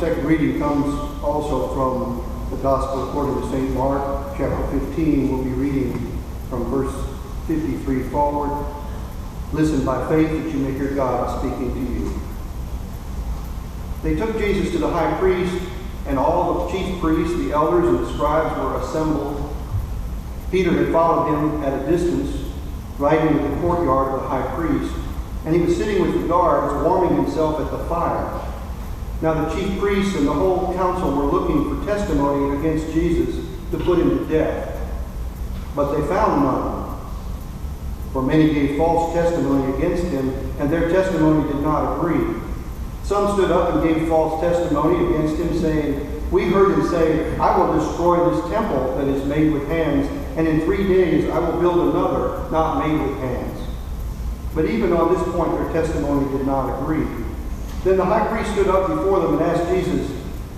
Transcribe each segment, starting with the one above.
second reading comes also from the Gospel according to St. Mark, chapter 15. We'll be reading from verse 53 forward. Listen by faith that you may hear God speaking to you. They took Jesus to the high priest, and all the chief priests, the elders, and the scribes were assembled. Peter had followed him at a distance, right into the courtyard of the high priest, and he was sitting with the guards, warming himself at the fire. Now the chief priests and the whole council were looking for testimony against Jesus to put him to death. But they found none. For many gave false testimony against him, and their testimony did not agree. Some stood up and gave false testimony against him, saying, "We heard him say, 'I will destroy this temple that is made with hands, and in 3 days I will build another, not made with hands.' But even on this point their testimony did not agree. Then the high priest stood up before them and asked Jesus,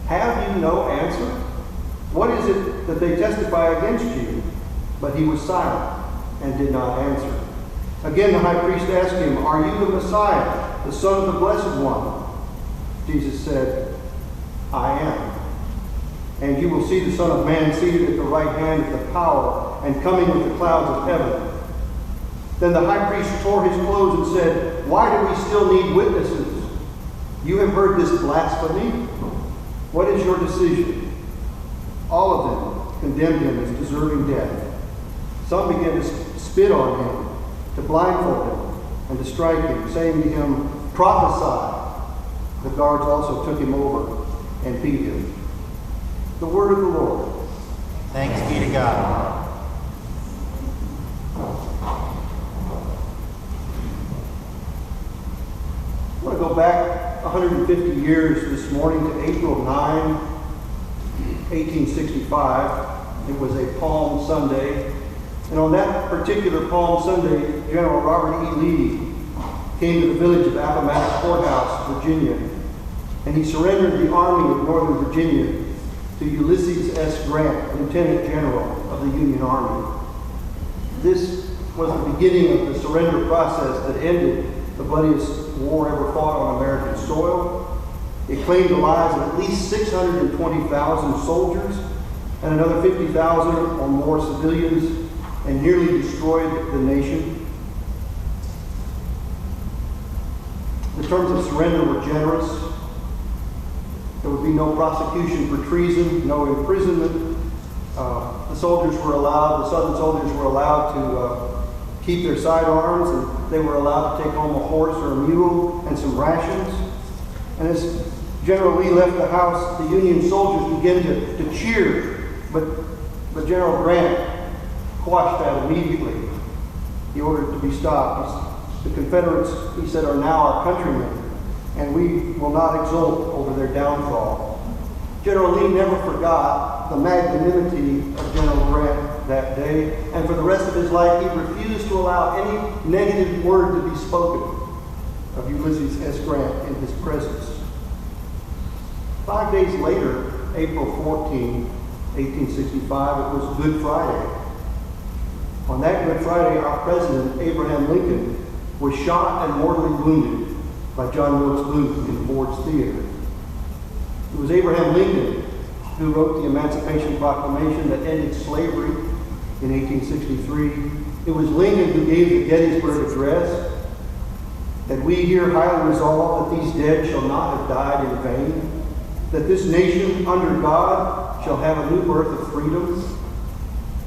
'Have you no answer? What is it that they testify against you?' But he was silent and did not answer. Again the high priest asked him, 'Are you the Messiah, the Son of the Blessed One?' Jesus said, 'I am. And you will see the Son of Man seated at the right hand of the power and coming with the clouds of heaven.' Then the high priest tore his clothes and said, 'Why do we still need witnesses? You have heard this blasphemy. What is your decision?' All of them condemned him as deserving death. Some began to spit on him, to blindfold him, and to strike him, saying to him, 'Prophesy.' The guards also took him over and beat him." The word of the Lord. Thanks be to God. I want to go back 150 years this morning to April 9, 1865. It was a Palm Sunday. And on that particular Palm Sunday, General Robert E. Lee came to the village of Appomattox Courthouse, Virginia, and he surrendered the Army of Northern Virginia to Ulysses S. Grant, Lieutenant General of the Union Army. This was the beginning of the surrender process that ended the bloodiest war ever fought on American soil. It claimed the lives of at least 620,000 soldiers and another 50,000 or more civilians, and nearly destroyed the nation. The terms of surrender were generous. There would be no prosecution for treason, no imprisonment. The soldiers were allowed, the Southern soldiers were allowed to keep their sidearms, and they were allowed to take home a horse or a mule and some rations. And as General Lee left the house, the Union soldiers began to cheer, but General Grant quashed that immediately. He ordered it to be stopped. The Confederates, he said, are now our countrymen, and we will not exult over their downfall. General Lee never forgot the magnanimity of General Grant that day, and for the rest of his life he refused to allow any negative word to be spoken of Ulysses S. Grant in his presence. 5 days later, April 14, 1865, it was Good Friday. On that Good Friday, our President, Abraham Lincoln, was shot and mortally wounded by John Wilkes Booth in Ford's Theater. It was Abraham Lincoln who wrote the Emancipation Proclamation that ended slavery in 1863. It was Lincoln who gave the Gettysburg Address, that we here highly resolve that these dead shall not have died in vain, that this nation under God shall have a new birth of freedom,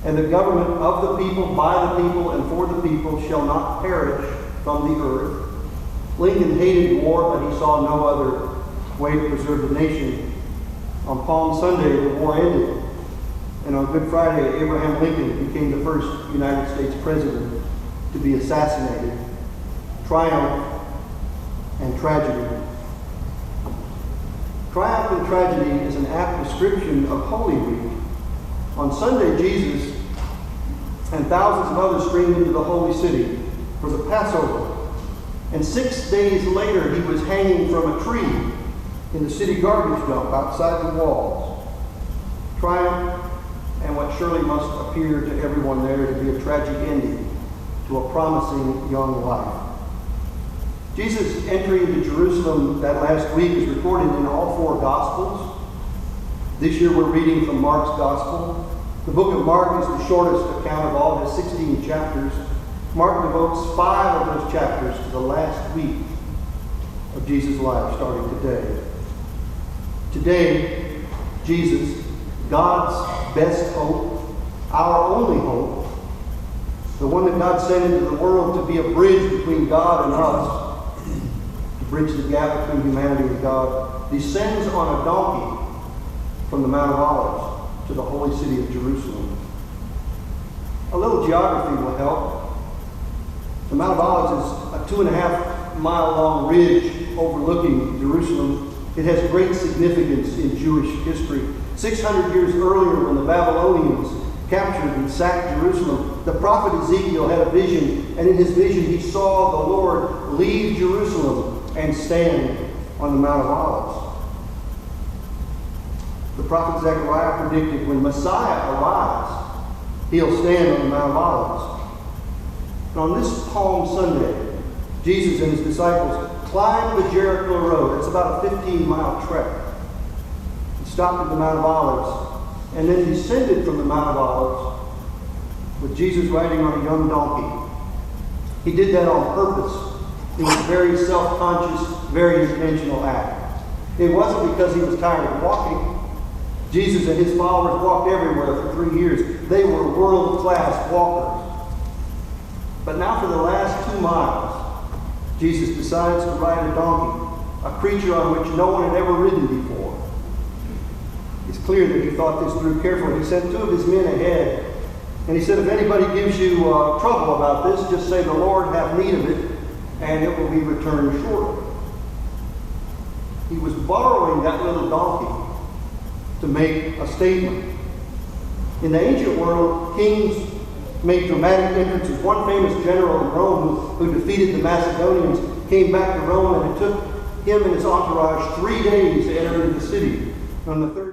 and the government of the people, by the people, and for the people shall not perish from the earth. Lincoln hated war, but he saw no other way to preserve the nation. On Palm Sunday, the war ended, and on Good Friday, Abraham Lincoln became the first United States president to be assassinated. Triumph and tragedy. Triumph and tragedy is an apt description of Holy Week. On Sunday, Jesus and thousands of others streamed into the holy city for the Passover. And 6 days later, he was hanging from a tree in the city garbage dump outside the walls. Triumph and what surely must appear to everyone there to be a tragic ending to a promising young life. Jesus' entry into Jerusalem that last week is recorded in all four Gospels. This year we're reading from Mark's Gospel. The book of Mark is the shortest account of all. It has 16 chapters. Mark devotes 5 of those chapters to the last week of Jesus' life, starting today. Today, Jesus, God's best hope, our only hope, the one that God sent into the world to be a bridge between God and us, to bridge the gap between humanity and God, descends on a donkey from the Mount of Olives to the holy city of Jerusalem. A little geography will help. The Mount of Olives is a 2.5-mile-long ridge overlooking Jerusalem. It has great significance in Jewish history. 600 years earlier, when the Babylonians captured and sacked Jerusalem, the prophet Ezekiel had a vision, and in his vision he saw the Lord leave Jerusalem and stand on the Mount of Olives. The prophet Zechariah predicted when Messiah arrives, he'll stand on the Mount of Olives. And on this Palm Sunday, Jesus and his disciples climbed the Jericho road. It's about a 15-mile trek. He stopped at the Mount of Olives and then descended from the Mount of Olives with Jesus riding on a young donkey. He did that on purpose. It was a very self-conscious, very intentional act. It wasn't because he was tired of walking. Jesus and his followers walked everywhere for 3 years. They were world-class walkers. But now for the last 2 miles, Jesus decides to ride a donkey, a creature on which no one had ever ridden before. It's clear that he thought this through carefully. He sent 2 of his men ahead, and he said, if anybody gives you trouble about this, just say the Lord have need of it, and it will be returned shortly. He was borrowing that little donkey to make a statement. In the ancient world, kings made dramatic entrances. One famous general in Rome who defeated the Macedonians came back to Rome, and it took him and his entourage 3 days to enter into the city. On the third